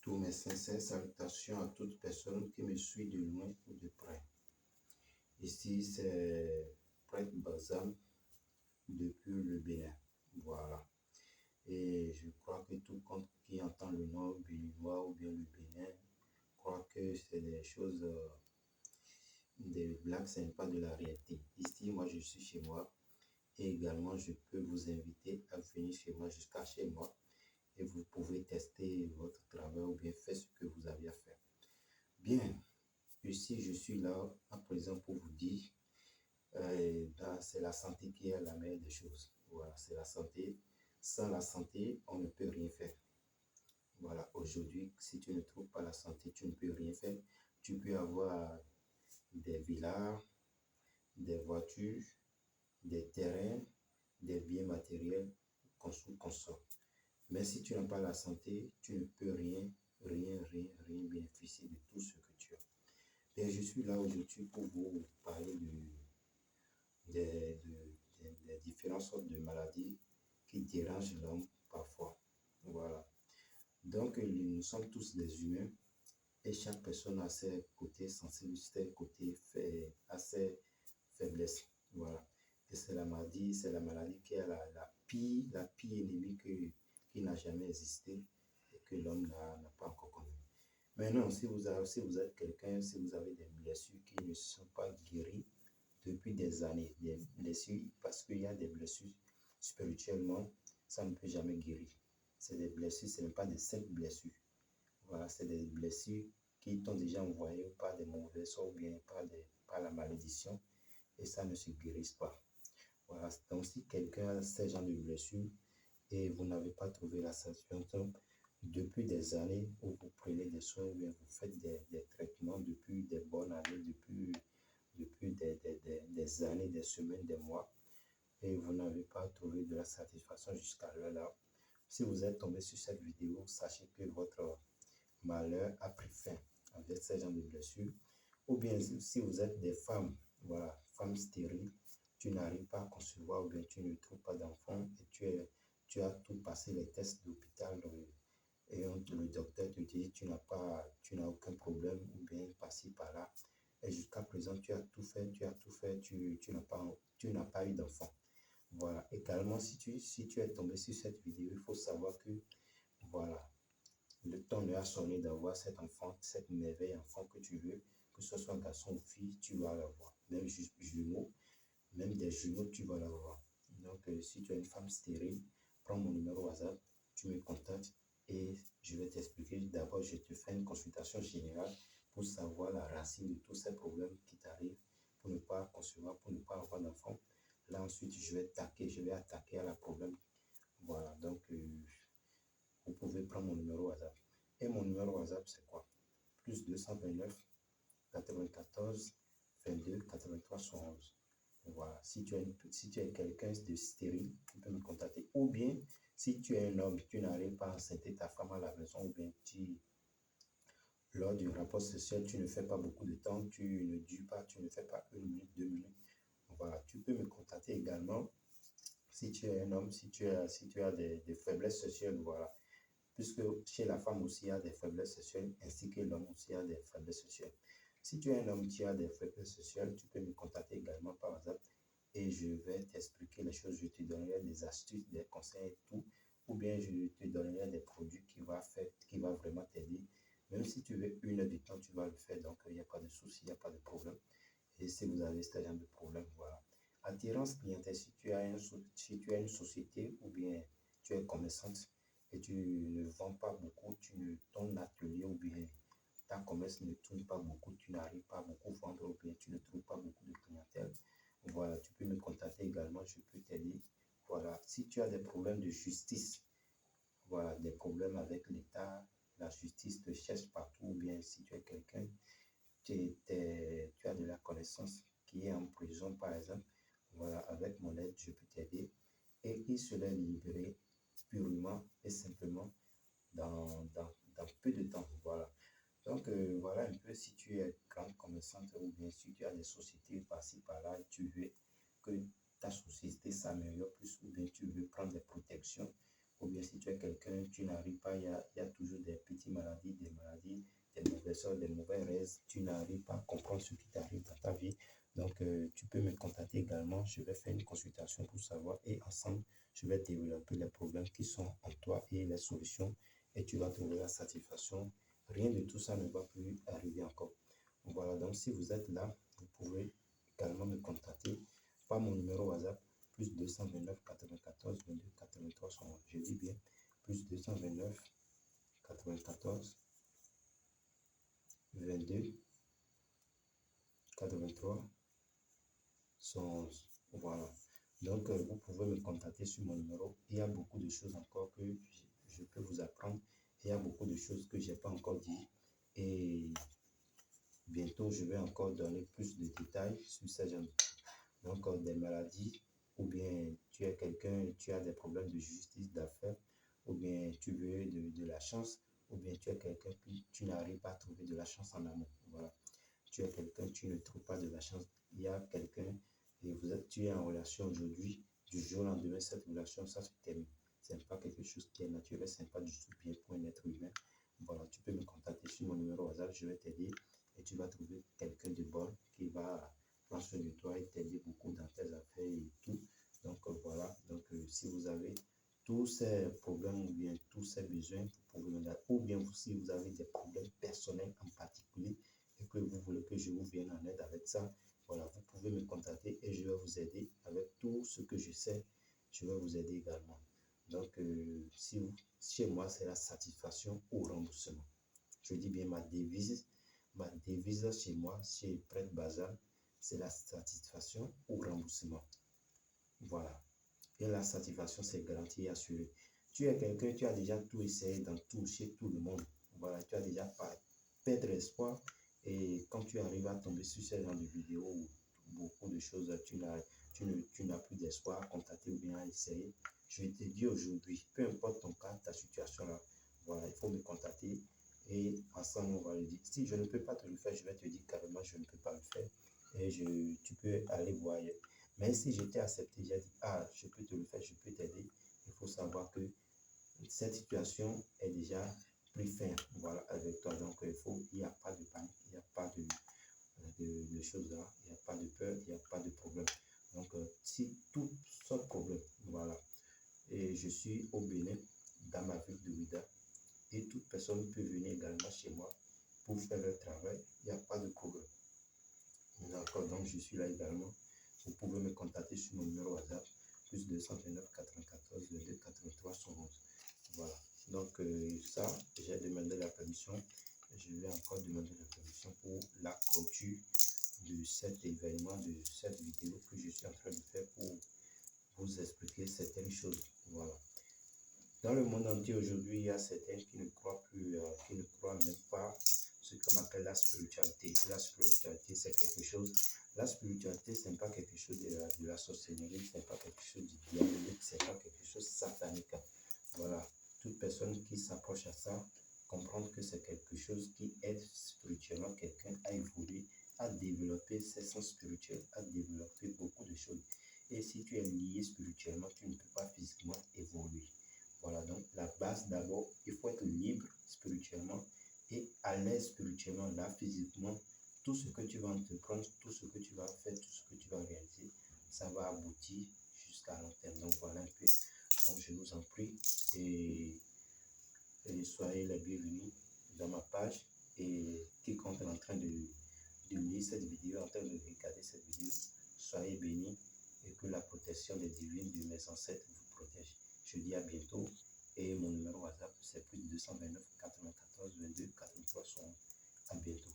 Tous mes sincères salutations à toute personne qui me suit de loin ou de près. Ici, c'est Prêtre Bazam depuis le Bénin. Voilà. Et je crois que tout compte qui entend le nom béninois ou bien le Bénin croit que c'est des choses, des blagues, ce n'est pas de la réalité. Ici, moi, je suis chez moi et également, je peux vous inviter à venir chez moi, jusqu'à chez moi, et vous pouvez tester votre travail ou bien faire ce que vous avez à faire. Bien, ici, je suis là à présent pour vous dire, c'est la santé qui est la meilleure des choses. Voilà, c'est la santé. Sans la santé, on ne peut rien faire. Voilà, aujourd'hui, si tu ne trouves pas la santé, tu ne peux rien faire. Tu peux avoir des villas, des voitures, des terrains, des biens matériels, consort. Mais si tu n'as pas la santé, tu ne peux rien bénéficier de tout ce que tu as. Et je suis là aujourd'hui pour vous parler des différentes sortes de maladies qui dérangent l'homme parfois. Voilà. Donc, nous sommes tous des humains et chaque personne a ses côtés sensibles, ses côtés a ses faiblesses. Voilà. Et c'est la maladie qui est la pire ennemie qui n'a jamais existé et que l'homme n'a pas encore connue. Maintenant, si vous êtes quelqu'un, si vous avez des blessures qui ne sont pas guéries depuis des années, des blessures, parce qu'il y a des blessures spirituellement, ça ne peut jamais guérir. C'est des blessures, ce n'est pas des simples blessures. Voilà, c'est des blessures qui t'ont déjà envoyé par des mauvais sorts ou bien par la malédiction et ça ne se guérisse pas. Voilà, donc si quelqu'un a ce genre de blessures et vous n'avez pas trouvé la solution depuis des années où vous prenez des soins, ou bien vous faites des traitements depuis des bonnes années, depuis des années, des semaines, des mois, et vous n'avez pas trouvé de la satisfaction jusqu'à l'heure-là. Si vous êtes tombé sur cette vidéo, sachez que votre malheur a pris fin avec ce genre de blessures. Ou bien si vous êtes des femmes, voilà, femmes stériles, tu n'arrives pas à concevoir ou bien tu ne trouves pas d'enfant et tu as tout passé les tests d'hôpital et le docteur te dit tu n'as aucun problème ou bien par-ci par-là. Et jusqu'à présent, tu as tout fait, tu n'as pas eu d'enfant. Voilà. Également, si tu es tombé sur cette vidéo, il faut savoir que, voilà, le temps a sonné d'avoir cet enfant, cette merveille enfant que tu veux, que ce soit garçon ou fille, tu vas l'avoir. Même jumeaux, même des jumeaux, tu vas l'avoir. Donc, si tu es une femme stérile, prends mon numéro WhatsApp, tu me contactes et je vais t'expliquer. D'abord, je te fais une consultation générale pour savoir la racine de tous ces problèmes qui t'arrivent, pour ne pas concevoir, pour ne pas avoir d'enfant. Là, ensuite, je vais attaquer à la problème. Voilà, donc, vous pouvez prendre mon numéro WhatsApp. Et mon numéro WhatsApp, c'est quoi? Plus 229 94 22 83 111. Voilà. Si tu es quelqu'un de stérile, tu peux me contacter. Ou bien, si tu es un homme, tu n'arrives pas à enceinte ta femme à la maison, ou bien lors du rapport sexuel, tu ne fais pas beaucoup de temps, tu ne dures pas, tu ne fais pas 1 minute, 2 minutes. Voilà. Tu peux me contacter également. Si tu es un homme, si tu as des faiblesses sexuelles, voilà. Puisque chez la femme aussi, il y a des faiblesses sexuelles, ainsi que l'homme aussi a des faiblesses sexuelles. Si tu es un homme qui a des faiblesses sexuelles, tu peux me contacter également par WhatsApp et je vais t'expliquer les choses. Je te donnerai des astuces, des conseils et tout. Ou bien je te donnerai des produits qui va vraiment t'aider. Même si tu veux 1 heure de temps, tu vas le faire. Donc, il n'y a pas de souci, il n'y a pas de problème. Et si vous avez ce genre de problème, voilà. Attirance clientèle, si tu as une société ou bien tu es commerçante et tu ne vends pas beaucoup, ton atelier ou bien ta commerce ne tourne pas beaucoup, tu n'arrives pas à beaucoup vendre ou bien tu ne trouves pas beaucoup de clientèle, voilà, tu peux me contacter également, je peux t'aider. Voilà, si tu as des problèmes de justice, voilà, des problèmes avec l'État, la justice te cherche partout, ou bien si tu es quelqu'un, tu as de la connaissance qui est en prison par exemple, voilà, avec mon aide, je peux t'aider et il serait libéré purement et simplement dans peu de temps. Voilà. Donc, voilà un peu si tu es grande commerçante ou bien si tu as des sociétés par-ci par-là et tu veux que ta société s'améliore plus ou bien tu veux prendre des protections ou bien si tu es quelqu'un bien tu n'arrives pas, il y a toujours des petites maladies, des mauvaises heures, des mauvais rêves, tu n'arrives pas à comprendre ce qui t'arrive dans ta vie. Donc, tu peux me contacter également. Je vais faire une consultation pour savoir et ensemble, je vais développer les problèmes qui sont en toi et les solutions et tu vas trouver la satisfaction. Rien de tout ça ne va plus arriver encore. Voilà, donc si vous êtes là, vous pouvez également me contacter par mon numéro WhatsApp plus 229 94 22 83 111. Je dis bien plus 229 94 22 83 111. Voilà. Donc, vous pouvez me contacter sur mon numéro. Il y a beaucoup de choses encore que je peux vous apprendre. Il y a beaucoup de choses que je n'ai pas encore dit. Et bientôt, je vais encore donner plus de détails sur ces gens. Donc, des maladies, ou bien tu es quelqu'un, tu as des problèmes de justice d'affaires, ou bien tu veux de la chance, ou bien tu es quelqu'un qui tu n'arrives pas à trouver de la chance en amour. Voilà. Tu es quelqu'un, tu ne trouves pas de la chance. Il y a quelqu'un et tu es en relation aujourd'hui, du jour au lendemain, cette relation, ça se termine. Ce n'est pas quelque chose qui est naturel, ce n'est pas du tout bien pour un être humain. Voilà, tu peux me contacter sur mon numéro WhatsApp, je vais t'aider et tu vas trouver quelqu'un de bon qui va prendre soin de toi et t'aider beaucoup dans tes affaires et tout. Donc voilà, donc si vous avez tous ces problèmes ou bien tous ces besoins, vous pouvez me dire, ou bien si vous avez des problèmes personnels en particulier et que vous voulez que je vous vienne en aide avec ça, voilà, vous pouvez me contacter et je vais vous aider avec tout ce que je sais. Je vais vous aider également. Donc, chez moi, c'est la satisfaction ou remboursement. Je dis bien ma devise chez moi, chez Prêtre Bazar, c'est la satisfaction ou remboursement. Voilà. Et la satisfaction, c'est garanti et assuré. Tu es quelqu'un, tu as déjà tout essayé dans tout, chez tout le monde. Voilà, tu as déjà pas perdre espoir. Et quand tu arrives à tomber sur ce genre de vidéos où beaucoup de choses, tu n'as plus d'espoir à contacter ou bien à essayer, je te dis aujourd'hui, peu importe ton cas, ta situation là, voilà, il faut me contacter et ensemble on va le dire. Si je ne peux pas te le faire, je vais te dire carrément, je ne peux pas le faire et tu peux aller voir ailleurs. Mais si je t'ai accepté, j'ai dit, ah, je peux te le faire, je peux t'aider, il faut savoir que cette situation est déjà pris fin, voilà, avec toi. Donc, il n'y a pas de panique, il n'y a pas de choses là, il n'y a pas de peur, il n'y a pas de problème. Donc, si tout ce problème, voilà, et je suis au Bénin, dans ma ville de Ouida, et toute personne peut venir également chez moi pour faire le travail, il n'y a pas de problème. D'accord, donc je suis là également. Vous pouvez me contacter sur mon numéro WhatsApp, plus 229 94 22 83 111. Voilà. Donc, ça, j'ai demandé la permission. Je vais encore demander la permission pour la clôture de cet événement, de cette vidéo que je suis en train de faire pour vous expliquer certaines choses. Voilà. Dans le monde entier aujourd'hui, il y a certains qui ne croient plus, qui ne croient même pas ce qu'on appelle la spiritualité. La spiritualité, c'est quelque chose. La spiritualité, ce n'est pas quelque chose de la sorcellerie, ce n'est pas quelque chose de diabolique, ce n'est pas quelque chose de satanique. Voilà. Toute personne qui s'approche à ça, comprendre que c'est quelque chose qui aide spirituellement quelqu'un à évoluer, à développer ses sens spirituels, à développer beaucoup de choses. Et si tu es lié spirituellement, tu ne peux pas physiquement évoluer. Voilà, donc la base d'abord, il faut être libre spirituellement et à l'aise spirituellement, là, physiquement. Tout ce que tu vas entreprendre, tout ce que tu vas faire, tout ce que tu vas réaliser, ça va aboutir jusqu'à long terme. Donc voilà un peu. Donc je vous en prie et soyez les bienvenus dans ma page. Et quiconque est en train de lire cette vidéo, en train de regarder cette vidéo, soyez bénis et que la protection des divines de mes ancêtres vous protège. Je dis à bientôt et mon numéro WhatsApp c'est plus 229 94 22 83 111. À bientôt.